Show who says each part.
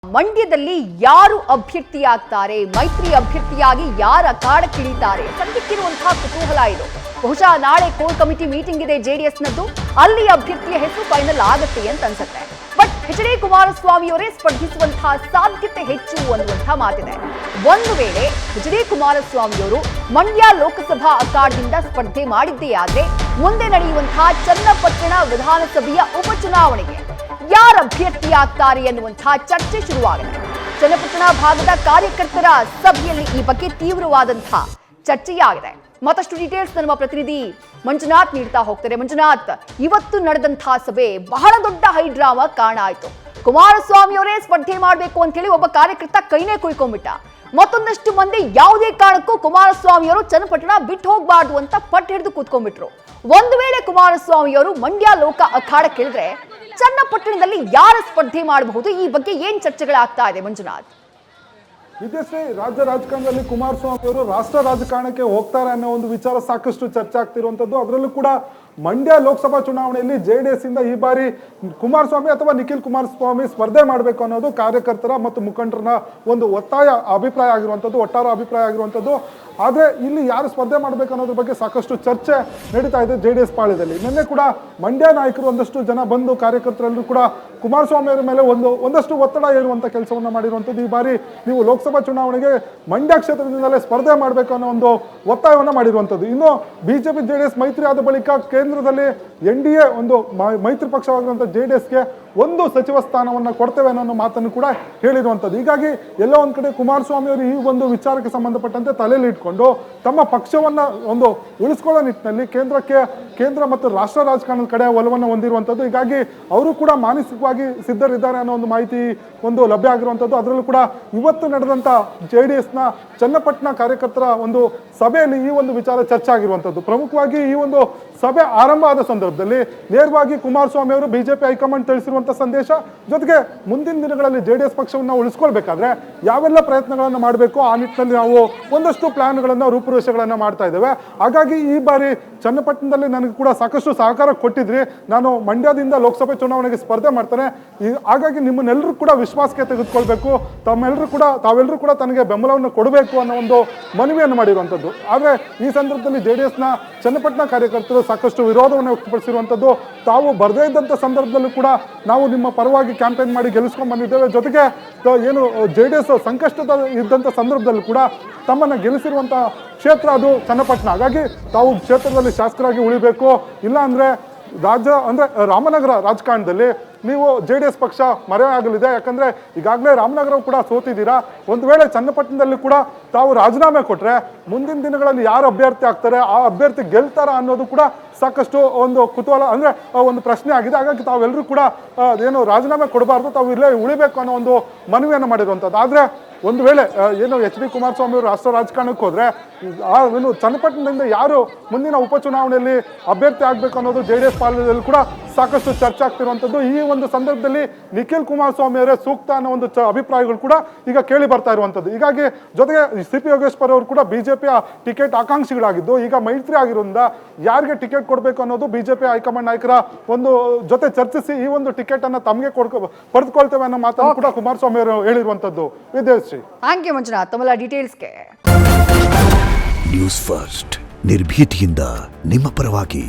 Speaker 1: ಮಂಡ್ಯದಲ್ಲಿ ಯಾರು ಅಭ್ಯರ್ಥಿಯಾಗ್ತಾರೆ, ಮೈತ್ರಿ ಅಭ್ಯರ್ಥಿಯಾಗಿ ಯಾರ ಅಖಾಡಕ್ಕಿಳಿತಾರೆ ಸದ್ಯಕ್ಕಿರುವಂತಹ ಕುತೂಹಲ ಇದು. ಬಹುಶಃ ನಾಳೆ ಕೋರ್ ಕಮಿಟಿ ಮೀಟಿಂಗ್ ಇದೆ ಜೆಡಿಎಸ್ನದ್ದು, ಅಲ್ಲಿ ಅಭ್ಯರ್ಥಿಯ ಹೆಸರು ಫೈನಲ್ ಆಗುತ್ತೆ ಅಂತ ಅನ್ಸುತ್ತೆ. ಬಟ್ ಎಚ್ ಡಿ ಕುಮಾರಸ್ವಾಮಿ ಅವರೇ ಸ್ಪರ್ಧಿಸುವಂತಹ ಸಾಧ್ಯತೆ ಹೆಚ್ಚು ಅನ್ನುವಂತಹ ಮಾತಿದೆ. ಒಂದು ವೇಳೆ ಎಚ್ ಡಿ ಕುಮಾರಸ್ವಾಮಿ ಅವರು ಮಂಡ್ಯ ಲೋಕಸಭಾ ಅಖಾಡದಿಂದ ಸ್ಪರ್ಧೆ ಮಾಡಿದ್ದೇ ಆದ್ರೆ ಮುಂದೆ ನಡೆಯುವಂತಹ ಚನ್ನಪಟ್ಟಣ ವಿಧಾನಸಭೆಯ ಉಪಚುನಾವಣೆಗೆ ಯಾರು ಅಭ್ಯರ್ಥಿಯಾಗ್ತಾರೆ ಎನ್ನುವಂತಹ ಚರ್ಚೆ ಶುರುವಾಗಿದೆ. ಚನ್ನಪಟ್ಟಣ ಭಾಗದ ಕಾರ್ಯಕರ್ತರ ಸಭೆಯಲ್ಲಿ ಈ ಬಗ್ಗೆ ತೀವ್ರವಾದಂತಹ ಚರ್ಚೆಯಾಗಿದೆ. ಮತ್ತಷ್ಟು ಡೀಟೇಲ್ಸ್ ನಮ್ಮ ಪ್ರತಿನಿಧಿ ಮಂಜುನಾಥ್ ನೀಡ್ತಾ ಹೋಗ್ತಾರೆ. ಮಂಜುನಾಥ್, ಇವತ್ತು ನಡೆದಂತಹ ಸಭೆ ಬಹಳ ದೊಡ್ಡ ಹೈಡ್ರಾಮಾ ಕಾರಣ ಆಯ್ತು. ಕುಮಾರಸ್ವಾಮಿ ಅವರೇ ಸ್ಪರ್ಧೆ ಮಾಡಬೇಕು ಅಂತ ಹೇಳಿ ಒಬ್ಬ ಕಾರ್ಯಕರ್ತ ಕೈನೇ ಕುಯ್ಕೊಂಡ್ಬಿಟ್ಟ. ಮತ್ತೊಂದಷ್ಟು ಮಂದಿ ಯಾವುದೇ ಕಾರಣಕ್ಕೂ ಕುಮಾರಸ್ವಾಮಿ ಅವರು ಚನ್ನಪಟ್ಟಣ ಬಿಟ್ಟು ಹೋಗಬಾರ್ದು ಅಂತ ಪಟ್ಟು ಹಿಡಿದು ಕೂತ್ಕೊಂಡ್ಬಿಟ್ರು. ಒಂದು ವೇಳೆ ಕುಮಾರಸ್ವಾಮಿ ಅವರು ಮಂಡ್ಯ ಲೋಕ ಅಖಾಡಕ್ಕಿಳಿದ್ರೆ ಚನ್ನಪಟ್ಟಣದಲ್ಲಿ ಯಾರು ಸ್ಪರ್ಧೆ ಮಾಡಬಹುದು? ಈ ಬಗ್ಗೆ ಏನ್ ಚರ್ಚೆಗಳಾಗ್ತಾ ಇದೆ ಮಂಜುನಾಥ್?
Speaker 2: ವಿದ್ಯಾಶ್ರೀ, ರಾಜ್ಯ ರಾಜಕಾರಣದಲ್ಲಿ ಕುಮಾರಸ್ವಾಮಿ ಅವರು ರಾಷ್ಟ್ರ ರಾಜಕಾರಣಕ್ಕೆ ಹೋಗ್ತಾರೆ ಅನ್ನೋ ಒಂದು ವಿಚಾರ ಸಾಕಷ್ಟು ಚರ್ಚೆ ಆಗ್ತಿರುವಂತದ್ದು. ಅದರಲ್ಲೂ ಕೂಡ ಮಂಡ್ಯ ಲೋಕಸಭಾ ಚುನಾವಣೆಯಲ್ಲಿ ಜೆಡಿಎಸ್ ಇಂದ ಈ ಬಾರಿ ಕುಮಾರಸ್ವಾಮಿ ಅಥವಾ ನಿಖಿಲ್ ಕುಮಾರಸ್ವಾಮಿ ಸ್ಪರ್ಧೆ ಮಾಡಬೇಕು ಅನ್ನೋದು ಕಾರ್ಯಕರ್ತರ ಮತ್ತು ಮುಖಂಡರ ಒಂದು ಅಭಿಪ್ರಾಯ ಆಗಿರುವಂಥದ್ದು, ಒಟ್ಟಾರೆ ಅಭಿಪ್ರಾಯ ಆಗಿರುವಂಥದ್ದು. ಆದರೆ ಇಲ್ಲಿ ಯಾರು ಸ್ಪರ್ಧೆ ಮಾಡಬೇಕು ಅನ್ನೋದ್ರ ಬಗ್ಗೆ ಸಾಕಷ್ಟು ಚರ್ಚೆ ನಡೀತಾ ಇದೆ ಜೆಡಿಎಸ್ ಪಾಳ್ಯದಲ್ಲಿ. ನಿನ್ನೆ ಕೂಡ ಮಂಡ್ಯ ನಾಯಕರು ಒಂದಷ್ಟು ಜನ ಬಂದು ಕಾರ್ಯಕರ್ತರೆಲ್ಲರೂ ಕೂಡ ಕುಮಾರಸ್ವಾಮಿ ಅವರ ಮೇಲೆ ಒಂದಷ್ಟು ಒತ್ತಡ ಹೇರುವಂಥ ಕೆಲಸವನ್ನು ಮಾಡಿರುವಂಥದ್ದು. ಈ ಬಾರಿ ನೀವು ಲೋಕಸಭಾ ಚುನಾವಣೆಗೆ ಮಂಡ್ಯ ಕ್ಷೇತ್ರದಿಂದಲೇ ಸ್ಪರ್ಧೆ ಮಾಡಬೇಕು ಅನ್ನೋ ಒಂದು ಒತ್ತಾಯವನ್ನು ಮಾಡಿರುವಂಥದ್ದು. ಇನ್ನು ಬಿಜೆಪಿ ಜೆಡಿಎಸ್ ಮೈತ್ರಿ ಆದ ಬಳಿಕ ಕೇಂದ್ರದಲ್ಲಿ NDA ಒಂದು ಮೈತ್ರಿ ಪಕ್ಷವಾಗಿರುವಂಥ ಜೆಡಿಎಸ್ಗೆ ಒಂದು ಸಚಿವ ಸ್ಥಾನವನ್ನು ಕೊಡ್ತೇವೆ ಅನ್ನೋ ಮಾತನ್ನು ಕೂಡ ಹೇಳಿರುವಂಥದ್ದು. ಹೀಗಾಗಿ ಎಲ್ಲೋ ಒಂದು ಕಡೆ ಕುಮಾರಸ್ವಾಮಿ ಅವರು ಈ ಒಂದು ವಿಚಾರಕ್ಕೆ ಸಂಬಂಧಪಟ್ಟಂತೆ ತಲೆಯಲ್ಲಿ ಇಟ್ಕೊಂಡು ತಮ್ಮ ಪಕ್ಷವನ್ನು ಒಂದು ಉಳಿಸ್ಕೊಳ್ಳೋ ನಿಟ್ಟಿನಲ್ಲಿ ಕೇಂದ್ರ ಮತ್ತು ರಾಷ್ಟ್ರ ರಾಜಕಾರಣದ ಕಡೆ ಒಲವನ್ನು ಹೊಂದಿರುವಂಥದ್ದು. ಹೀಗಾಗಿ ಅವರು ಕೂಡ ಮಾನಸಿಕವಾಗಿ ಸಿದ್ಧರಿದ್ದಾರೆ ಅನ್ನೋ ಒಂದು ಮಾಹಿತಿ ಒಂದು ಲಭ್ಯ ಆಗಿರುವಂಥದ್ದು. ಅದರಲ್ಲೂ ಕೂಡ ಇವತ್ತು ನಡೆದಂಥ JDSನ ಚನ್ನಪಟ್ಟಣ ಕಾರ್ಯಕರ್ತರ ಒಂದು ಸಭೆಯಲ್ಲಿ ಈ ಒಂದು ವಿಚಾರ ಚರ್ಚೆ ಆಗಿರುವಂಥದ್ದು. ಪ್ರಮುಖವಾಗಿ ಈ ಒಂದು ಸಭೆ ಆರಂಭ ಆದ ಸಂದರ್ಭದಲ್ಲಿ ನೇರವಾಗಿ ಕುಮಾರಸ್ವಾಮಿ ಅವರು ಬಿಜೆಪಿ ಹೈಕಮಾಂಡ್ ತಿಳಿಸಿರುವಂಥ ಸಂದೇಶ, ಜೊತೆಗೆ ಮುಂದಿನ ದಿನಗಳಲ್ಲಿ JDS ಪಕ್ಷವನ್ನು ಉಳಿಸ್ಕೊಳ್ಬೇಕಾದ್ರೆ ಯಾವೆಲ್ಲ ಪ್ರಯತ್ನಗಳನ್ನು ಮಾಡಬೇಕು ಆ ನಿಟ್ಟಿನಲ್ಲಿ ನಾವು ಒಂದಷ್ಟು ಪ್ಲಾನ್ಗಳನ್ನು ರೂಪುರೇಷೆಗಳನ್ನು ಮಾಡ್ತಾ ಇದ್ದೇವೆ. ಹಾಗಾಗಿ ಈ ಬಾರಿ ಚನ್ನಪಟ್ಟಣದಲ್ಲಿ ನನಗೆ ಕೂಡ ಸಾಕಷ್ಟು ಸಹಕಾರ ಕೊಟ್ಟಿದ್ರಿ, ನಾನು ಮಂಡ್ಯದಿಂದ ಲೋಕಸಭೆ ಚುನಾವಣೆಗೆ ಸ್ಪರ್ಧೆ ಮಾಡ್ತೇನೆ, ಹಾಗಾಗಿ ನಿಮ್ಮನ್ನೆಲ್ಲರೂ ಕೂಡ ವಿಶ್ವಾಸಕ್ಕೆ ತೆಗೆದುಕೊಳ್ಬೇಕು, ತಾವೆಲ್ಲರೂ ಕೂಡ ತನಗೆ ಬೆಂಬಲವನ್ನು ಕೊಡಬೇಕು ಅನ್ನೋ ಒಂದು ಮನವಿಯನ್ನು ಮಾಡಿರುವಂಥದ್ದು. ಆದರೆ ಈ ಸಂದರ್ಭದಲ್ಲಿ JDSನ ಚನ್ನಪಟ್ಟಣ ಕಾರ್ಯಕರ್ತರು ಸಾಕಷ್ಟು ವಿರೋಧವನ್ನು ವ್ಯಕ್ತಪಡಿಸಿರುವಂಥದ್ದು. ತಾವು ಬರದೇ ಇದ್ದಂಥ ಸಂದರ್ಭದಲ್ಲೂ ಕೂಡ ನಾವು ನಿಮ್ಮ ಪರವಾಗಿ ಕ್ಯಾಂಪೇನ್ ಮಾಡಿ ಗೆಲ್ಲಿಸ್ಕೊಂಡು ಬಂದಿದ್ದೇವೆ, ಜೊತೆಗೆ ಏನು JDS ಸಂಕಷ್ಟದ ಇದ್ದಂಥ ಸಂದರ್ಭದಲ್ಲೂ ಕೂಡ ತಮ್ಮನ್ನು ಗೆಲ್ಲಿಸಿರುವಂಥ ಕ್ಷೇತ್ರ ಅದು ಚನ್ನಪಟ್ಟಣ. ಹಾಗಾಗಿ ತಾವು ಕ್ಷೇತ್ರದಲ್ಲಿ ಶಾಸಕರಾಗಿ ಉಳಿಬೇಕು, ಇಲ್ಲ ಅಂದರೆ ರಾಮನಗರ ರಾಜಕಾರಣದಲ್ಲಿ ನೀವು JDS ಪಕ್ಷ ಮರೆಯಾಗಲಿದೆ. ಯಾಕಂದರೆ ಈಗಾಗಲೇ ರಾಮನಗರವು ಕೂಡ ಸೋತಿದ್ದೀರಾ. ಒಂದು ವೇಳೆ ಚನ್ನಪಟ್ಟಣದಲ್ಲಿ ಕೂಡ ತಾವು ರಾಜೀನಾಮೆ ಕೊಟ್ಟರೆ ಮುಂದಿನ ದಿನಗಳಲ್ಲಿ ಯಾರು ಅಭ್ಯರ್ಥಿ ಆಗ್ತಾರೆ, ಆ ಅಭ್ಯರ್ಥಿ ಗೆಲ್ತಾರ ಅನ್ನೋದು ಕೂಡ ಸಾಕಷ್ಟು ಒಂದು ಕುತೂಹಲ, ಅಂದರೆ ಒಂದು ಪ್ರಶ್ನೆ ಆಗಿದೆ. ಹಾಗಾಗಿ ತಾವೆಲ್ಲರೂ ಕೂಡ ಏನು ರಾಜೀನಾಮೆ ಕೊಡಬಾರ್ದು, ತಾವು ಇಲ್ಲೇ ಉಳಿಬೇಕು ಅನ್ನೋ ಒಂದು ಮನವಿಯನ್ನು ಮಾಡಿರುವಂಥದ್ದು. ಆದರೆ ಒಂದು ವೇಳೆ ಏನು ಎಚ್ ಡಿ ಕುಮಾರಸ್ವಾಮಿ ಅವರು ರಾಷ್ಟ್ರ ರಾಜಕಾರಣಕ್ಕೆ ಹೋದರೆ ಏನು ಚನ್ನಪಟ್ಟಣದಿಂದ ಯಾರು ಮುಂದಿನ ಉಪಚುನಾವಣೆಯಲ್ಲಿ ಅಭ್ಯರ್ಥಿ ಆಗಬೇಕು ಅನ್ನೋದು JDS ಪಾಳ್ಯದಲ್ಲಿ ಕೂಡ ಸಾಕಷ್ಟು ಚರ್ಚೆ ಆಗ್ತಿರುವಂಥದ್ದು. ಈ ಒಂದು ಸಂದರ್ಭದಲ್ಲಿ ನಿಖಿಲ್ ಕುಮಾರಸ್ವಾಮಿ ಅವರೇ ಸೂಕ್ತ ಅನ್ನೋ ಒಂದು ಅಭಿಪ್ರಾಯಗಳು ಕೂಡ ಈಗ ಕೇಳಿ ಬರ್ತಾ ಇರುವಂಥದ್ದು. ಹೀಗಾಗಿ ಜೊತೆಗೆ CP ಯೋಗೇಶ್ವರ್ ಅವರು ಕೂಡ ಬಿಜೆಪಿಯ ಟಿಕೆಟ್ ಆಕಾಂಕ್ಷಿಗಳಾಗಿದ್ದು, ಈಗ ಮೈತ್ರಿ ಆಗಿರೋದ್ರಿಂದ ಯಾರಿಗೆ ಟಿಕೆಟ್ ಕೊಡಬೇಕು ಅನ್ನೋದು ಬಿಜೆಪಿ ಹೈಕಮಾಂಡ್ ನಾಯಕರ ಒಂದು ಜೊತೆ ಚರ್ಚಿಸಿ ಈ ಒಂದು ಟಿಕೆಟ್ ಅನ್ನು ತಮಗೆ ಪಡೆದುಕೊಳ್ತೇವೆ ಅನ್ನೋ ಮಾತನ್ನು ಕೂಡ ಕುಮಾರಸ್ವಾಮಿ ಅವರು ಹೇಳಿರುವಂಥದ್ದು. ವಿದ್ಯಾಶ್ರೀ,
Speaker 1: ಥ್ಯಾಂಕ್ ಯು ಮಂಜುನಾಥ್ ತಮ್ಮ ಡೀಟೇಲ್ಸ್ಗೆ.
Speaker 3: ನ್ಯೂಸ್ ಫಸ್ಟ್ ನಿರ್ಭೀತಿಯಿಂದ ನಿಮ್ಮ ಪರವಾಗಿ.